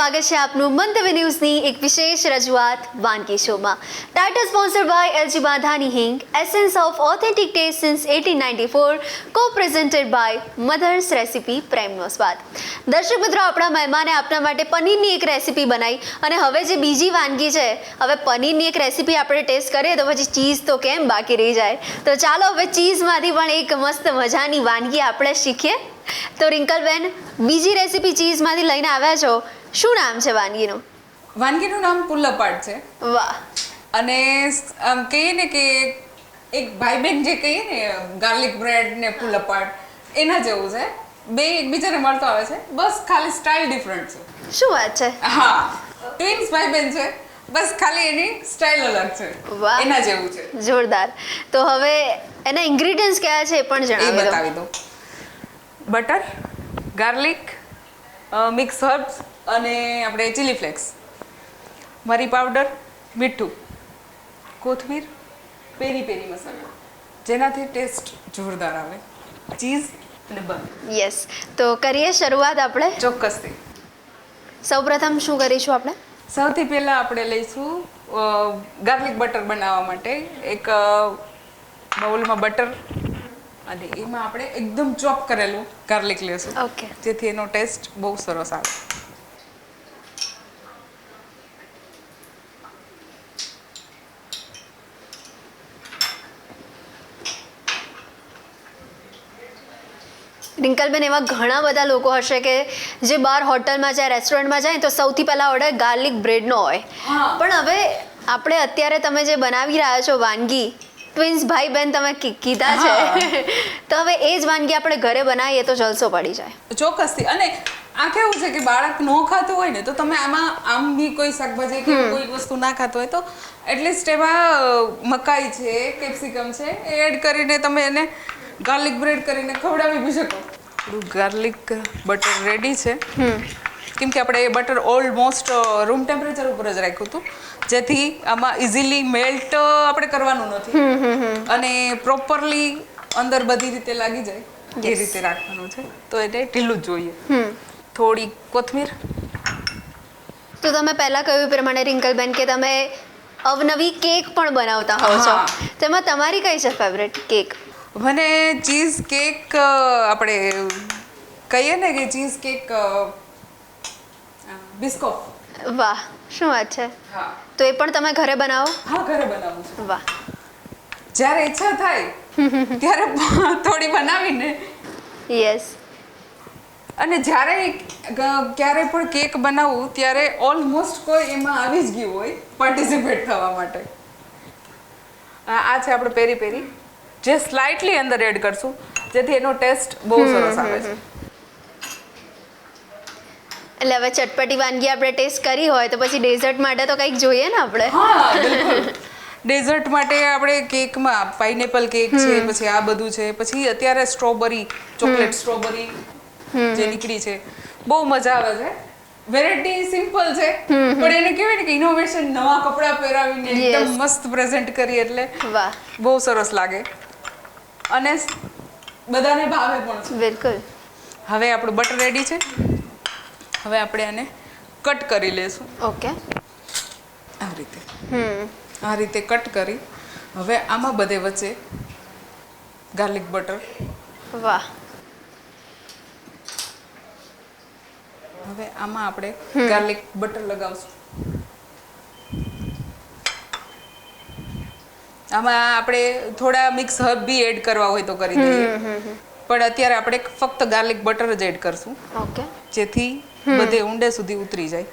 સ્વાગત છે આપનું મંતવ્ય ન્યૂઝની એક વિશેષ રજૂઆત વાનગી શોમાં. ટાઇટલ સ્પોન્સર્ડ બાય એલજી બાંધાની હિંગ, essence of authentic test since 1894, કો પ્રેઝન્ટેડ બાય મધર્સ રેસિપી, પ્રેમનો સ્વાદ. દર્શક મિત્રો, આપણા મહેમાને આપણા માટે પનીરની એક રેસિપી બનાવી અને હવે જે બીજી વાનગી છે, હવે પનીરની એક રેસિપી આપણે ટેસ્ટ કરીએ તો પછી ચીઝ તો કેમ બાકી રહી જાય. તો ચાલો હવે ચીઝમાંથી પણ એક મસ્ત મજાની વાનગી આપણે શીખીએ. તો રિંકલબેન, બીજી રેસિપી ચીઝમાંથી લઈને આવ્યા છો, શું નામ છે વાનગીનું? વાનગીનું નામ પુલ્લપાટ છે. વાહ. અને આમ કહીએ ને કે એક ભાઈ બહેન જે કહીએ ને ગાર્લિક બ્રેડ ને પુલ્લપાટ એના જેવું છે. બે એકબીજાને મળતો આવે છે, બસ ખાલી સ્ટાઇલ ડિફરન્ટ છે. શું વાત છે? હા, ટ્વિન્સ ભાઈ બહેન છે, બસ ખાલી એની સ્ટાઇલ અલગ છે. વાહ, એના જેવું છે. જોરદાર. તો હવે એના ઇન્ગ્રેડિયન્ટ્સ કયા છે એ પણ એ જણાવી બતાવી દો. બટર, ગાર્લિક, મિક્સ હર્બ્સ અને આપણે ચીલી ફ્લેક્સ, મરી પાવડર, મીઠું, કોથમીર, પેરી પેરી મસાલો, જેનાથી ટેસ્ટ જોરદાર આવે, ચીઝ અને બન. યસ, તો કરીએ શરૂઆત આપણે. ચોક્કસથી. સૌપ્રથમ શું કરીશું આપણે? સૌથી પહેલાં આપણે લઈશું ગાર્લિક બટર બનાવવા માટે એક બાઉલમાં બટર, અને એમાં આપણે એકદમ ચોપ કરેલું ગાર્લિક લેશું. ઓકે. જેથી એનો ટેસ્ટ બહુ સરસ આવે. રિંકલબેન, એવા ઘણા બધા લોકો હશે કે જે બહાર હોટલમાં જાય, રેસ્ટોરન્ટમાં જાય તો સૌથી પહેલાં ઓર્ડર ગાર્લિક બ્રેડનો હોય. હા. પણ હવે આપણે અત્યારે તમે જે બનાવી રહ્યા છો વાનગી, ટ્વિન્સ ભાઈ બહેન તમે કીધા છે, તો હવે એ જ વાનગી આપણે ઘરે બનાવીએ તો જલસો પડી જાય. ચોક્કસથી. અને આ કેવું છે કે બાળક ન ખાતું હોય ને તો તમે આમાં આમ બી કોઈ શાકભાજી કે કોઈ વસ્તુ ના ખાતું હોય તો એટલીસ્ટ એમાં મકાઈ છે, કેપ્સિકમ છે, એ એડ કરીને તમે એને ગાર્લિક બ્રેડ કરીને ખવડાવી બી શકો. ગાર્લિક બટર રેડી છે. કેમ કે આપણે એ બટર ઓલમોસ્ટ રૂમ ટેમ્પરેચર ઉપર જ રાખ્યું હતું, જેથી આમાં ઇઝીલી મેલ્ટ આપણે કરવાનું નથી અને પ્રોપરલી અંદર બધી રીતે લાગી જાય એ રીતે રાખવાનું છે. તો એને ઢીલું જ જોઈએ. થોડી કોથમીર. તો તમે પહેલાં કહ્યું પ્રમાણે રિંકલબેન કે તમે અવનવી કેક પણ બનાવતા હોવ છો, તેમાં તમારી કઈ છે ફેવરેટ કેક? મને ચીઝ કેક, આપણે કહીએ ને કે ચીઝ કેક બિસ્કોફ. વાહ, શું વાત છે. હા. તો એ પણ તમે ઘરે બનાવો? હા, ઘરે બનાવું છું. વાહ. જ્યારે ઈચ્છા થાય ત્યારે થોડી બનાવીને. યસ. અને જ્યારે ક્યારે પણ કેક બનાવું ત્યારે ઓલમોસ્ટ કોઈ એમાં આવી જ ગયું હોય પાર્ટિસિપેટ થવા માટે. આ છે આપણે પેરી પેરી, જે સ્લાઇટલી અંદર એડ કરશું જેથી એનો ટેસ્ટ બહુ સરસ આવે છે. એટલે હવે ચટપટી વાનગી આપણે ટેસ્ટ કરી હોય તો પછી ડેઝર્ટ માટે તો કંઈક જોઈએ ને આપણે. હા, બિલકુલ. ડેઝર્ટ માટે આપણે કેકમાં પાઇનેપલ કેક છે, પછી આ બધું છે, પછી અત્યારે સ્ટ્રોબેરી, ચોકલેટ સ્ટ્રોબેરી જે નીકળી છે, બહુ મજા આવે છે. વેરાયટી સિમ્પલ છે, પણ એને કહેવાય ને કે ઇનોવેશન, નવા કપડાં પહેરાવીને એકદમ મસ્ત પ્રેઝન્ટ કરી એટલે વાહ, બહુ સરસ લાગે અને બધાને ભાવે પણ છે. બિલકુલ. હવે આપણું બટર રેડી છે. હવે આપણે આને કટ કરી લેશું. ઓકે. આ રીતે. આ રીતે કટ કરી હવે આમાં બધે વચ્ચે ગાર્લિક બટર. વાહ. હવે આમાં આપણે ગાર્લિક બટર લગાવશું. આમાં આપણે થોડા મિક્સ હર્બ બી એડ કરવા હોય તો કરી દઈએ, પણ અત્યારે આપણે ફક્ત ગાર્લિક બટર જ એડ કરશું. ઓકે. જેથી બધે ઊંડે સુધી ઉતરી જાય.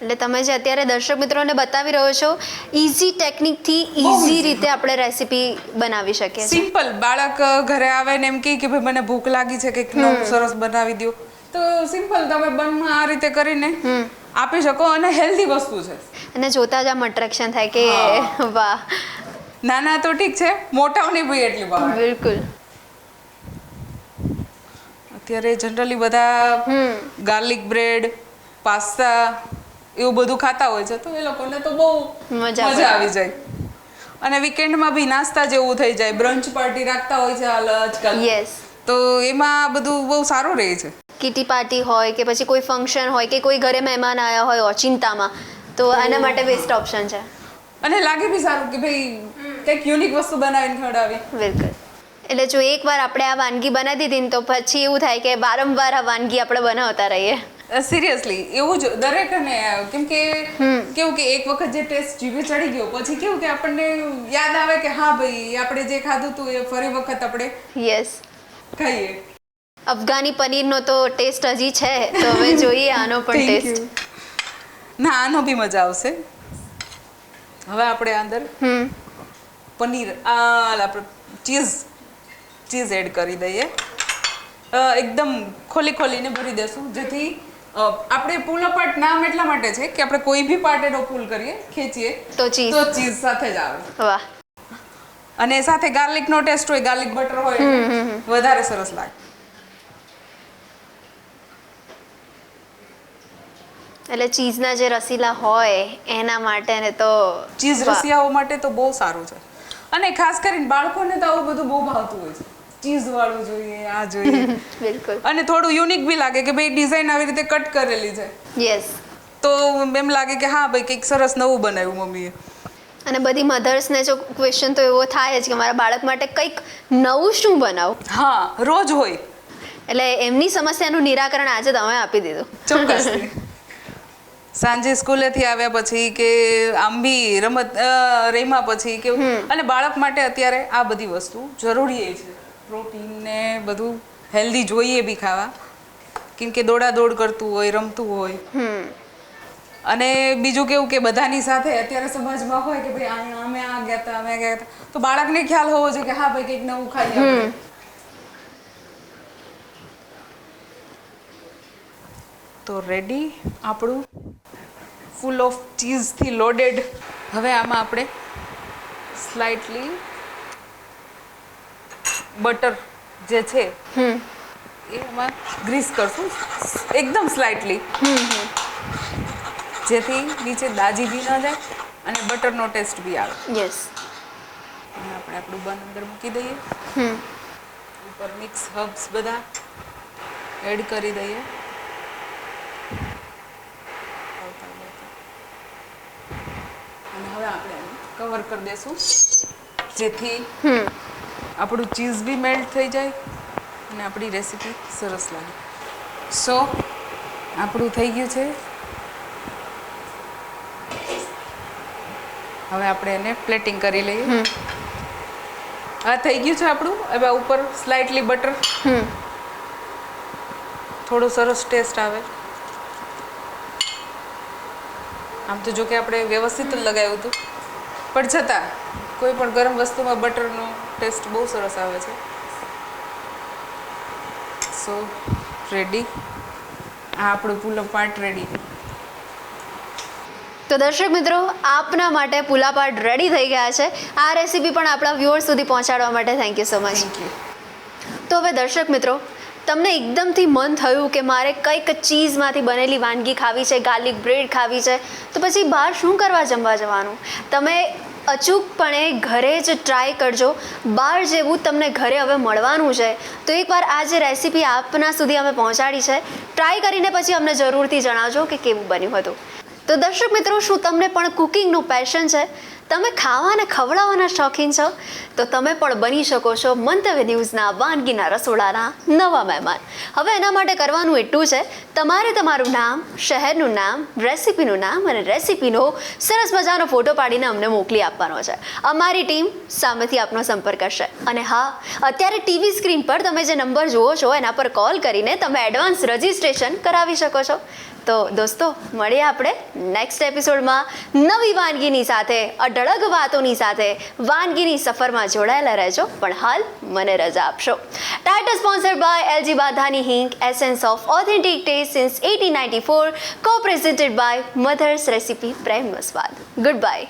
એટલે તમે જે અત્યારે દર્શક મિત્રોને બતાવી રહ્યો છો, ઇઝી ટેકનિકથી ઇઝી રીતે આપણે રેસીપી બનાવી શકીએ છીએ. સિમ્પલ. બાળક ઘરે આવે ને એમ કહે કે ભાઈ મને ભૂખ લાગી છે, કંઈક નવું સરસ બનાવી દો, તો સિમ્પલ તમે બનમાં આ રીતે કરીને આપી શકો અને હેલ્ધી વસ્તુ છે. અને જોતા જ આમ અટ્રેક્શન થાય કે વાહ. નાના તો ઠીક છે, મોટાઓની બી એટલી ભાવે. બિલકુલ. અત્યારે જનરલી બધા ગાર્લિક બ્રેડ, પાસ્તા એવું બધું ખાતા હોય છે, તો એ લોકોને તો બહુ મજા આવી જાય. અને વીકેન્ડમાં બી નાસ્તા જેવું થઈ જાય. બ્રંચ પાર્ટી રાખતા હોય છે આજકાલ, યસ, તો એમાં બધું બહુ સારું રહે છે. કિટી પાર્ટી હોય કે પછી કોઈ ફંક્શન હોય કે કોઈ ઘરે મહેમાન આવ્યા હોય ઓચિંતામાં તો આના માટે બેસ્ટ ઓપ્શન છે. અને લાગે બી સારું કે ભાઈ કંઈક યુનિક વસ્તુ બનાવીને ખવડાવી. બિલકુલ. એટલે જો એકવાર આપણે આ વાનગી બનાવી દીધી ને તો પછી એવું થાય કે વારંવાર આ વાનગી આપણે બનાવતા રહીએ. સિરિયસલી એવું જ દરેકને, કેમ કે કેવું કે એક વખત જે ટેસ્ટ જીભે ચડી ગયો પછી કેવું કે આપણને યાદ આવે કે હા ભાઈ આપણે જે ખાધું હતું એ ફરી વખત આપણે યસ ખાઈએ. અફઘાની પનીરનો તો ટેસ્ટ હજી છે તો હવે જોઈએ આનો પણ Thank ટેસ્ટ. you. ના આનો બી મજા આવશે. હવે આપણે અંદર પનીર આપણે ચીઝ એડ કરી દઈએ. એકદમ ખોલીને ભરી દેશું જેથી આપણે પુલનો પાર્ટ નામ એટલા માટે છે કે આપણે કોઈ બી પાર્ટ એનો પુલ કરીએ ખેંચીએ તો ચીઝ સાથે જ આવે. વાહ. અને સાથે ગાર્લિકનો ટેસ્ટ હોય, ગાર્લિક બટર હોય વધારે સરસ લાગે. એટલે ચીઝના જે રસીલા હોય એના માટે ને તો ચીઝ રસિયાઓ માટે તો બહુ સારું છે. અને ખાસ કરીને બાળકોને તો આવું બધું બહુ ભાવતું હોય છે. ચીઝ વાળું જોઈએ, આ જોઈએ. બિલકુલ. અને થોડું યુનિક બી લાગે કે ભાઈ ડિઝાઇન આવી રીતે કટ કરેલી છે. યસ. તો એમ લાગે કે હા ભાઈ કંઈક સરસ નવું બનાવ્યું મમ્મીએ. અને બધી મધર્સને જો ક્વેશ્ચન તો એવો થાય જ કે મારા બાળક માટે કંઈક નવું શું બનાવું. હા રોજ હોય. એટલે એમની સમસ્યાનું નિરાકરણ આજે તમે આપી દીધું. ચોક્કસથી. સાંજે સ્કૂલેથી આવ્યા પછી કે આમ બી રમ્યા પછી કે અને બાળક માટે અત્યારે આ બધી વસ્તુ જરૂરી છે. પ્રોટીન ને બધું હેલ્ધી જોઈએ બી ખાવા, કેમ કે દોડ કરતું હોય, રમતું હોય. અને બીજું કેવું કે બધાની સાથે અત્યારે સમાજમાં હોય કે ભાઈ અમે આ ગયા હતા તો બાળકને ખ્યાલ હોવો જોઈએ કે હા ભાઈ કંઈક નવું ખાઈએ આપણે. તો રેડી આપણું ફૂલ ઓફ ચીઝથી લોડેડ. હવે આમાં આપણે સ્લાઇટલી બટર જે છે એ એમાં ગ્રીસ કરશું એકદમ સ્લાઇટલી, જેથી નીચે દાજી બી ન જાય અને બટરનો ટેસ્ટ બી આવે. યસ. અને આપણે આપણું બન અંદર મૂકી દઈએ. ઉપર મિક્સ હર્બ્સ બધા એડ કરી દઈએ. અને હવે આપણે કવર કરી દેશું જેથી આપણું ચીઝ બી મેલ્ટ થઈ જાય અને આપણી રેસીપી સરસ લાગે. સો આપણું થઈ ગયું છે. હવે આપણે એને પ્લેટિંગ કરી લઈએ. આ થઈ ગયું છે આપણું. હવે ઉપર સ્લાઇટલી બટર, થોડો સરસ ટેસ્ટ આવે. આમ તો જો કે આપણે વ્યવસ્થિત જ લગાવ્યું હતું પણ છતાં કોઈ પણ ગરમ વસ્તુમાં બટરનો ટેસ્ટ બહુ સરસ આવે છે. સો રેડી. આ આપણું પુલાવ પાર્ટ રેડી. તો દર્શક મિત્રો આપના માટે પુલા પાર્ટ રેડી થઈ ગયા છે. આ રેસીપી પણ આપણા વ્યુઅર્સ સુધી પહોંચાડવા માટે thank you so much. Thank you. તો હવે દર્શક મિત્રો તમને એકદમથી મન થયું કે મારે કંઈક ચીઝમાંથી બનેલી વાનગી ખાવી છે, ગાર્લિક બ્રેડ ખાવી છે, તો પછી બહાર શું કરવા જમવા જવાનું? તમે અચૂકપણે ઘરે જ ટ્રાય કરજો. બહાર જેવું તમને ઘરે હવે મળવાનું છે તો એકવાર આ જે રેસીપી આપના સુધી અમે પહોંચાડી છે ટ્રાય કરીને પછી અમને જરૂરથી જણાવજો કે કેવું બન્યું હતું. તો દર્શક મિત્રો શું તમને પણ કુકિંગનું પેશન છે? તમે ખાવા અને ખવડાવવાના શોખીન છો તો તમે પણ બની શકો છો મંતવ્ય ન્યૂઝના વાનગીના રસોડાના નવા મહેમાન. હવે એના માટે કરવાનું એટલું છે, તમારે તમારું નામ, શહેરનું નામ, રેસીપીનું નામ અને રેસીપીનો સરસ મજાનો ફોટો પાડીને અમને મોકલી આપવાનો છે. અમારી ટીમ સામેથી આપનો સંપર્ક કરશે. અને હા, અત્યારે ટીવી સ્ક્રીન પર તમે જે નંબર જુઓ છો એના પર કોલ કરીને તમે એડવાન્સ રજિસ્ટ્રેશન કરાવી શકો છો. તો દોસ્તો મળીએ આપણે નેક્સ્ટ એપિસોડમાં નવી વાનગીની સાથે, અઢળક વાતોની સાથે. વાનગીની સફરમાં જોડાયેલા રહેજો, પણ હાલ મને રજા આપશો. ટાઇટલ સ્પોન્સર્ડ બાય એલજી બાધાની હિંગ, essence of authentic test since 1894, કો પ્રેઝન્ટેડ બાય મધર્સ રેસીપી, પ્રેમનો સ્વાદ. Good bye.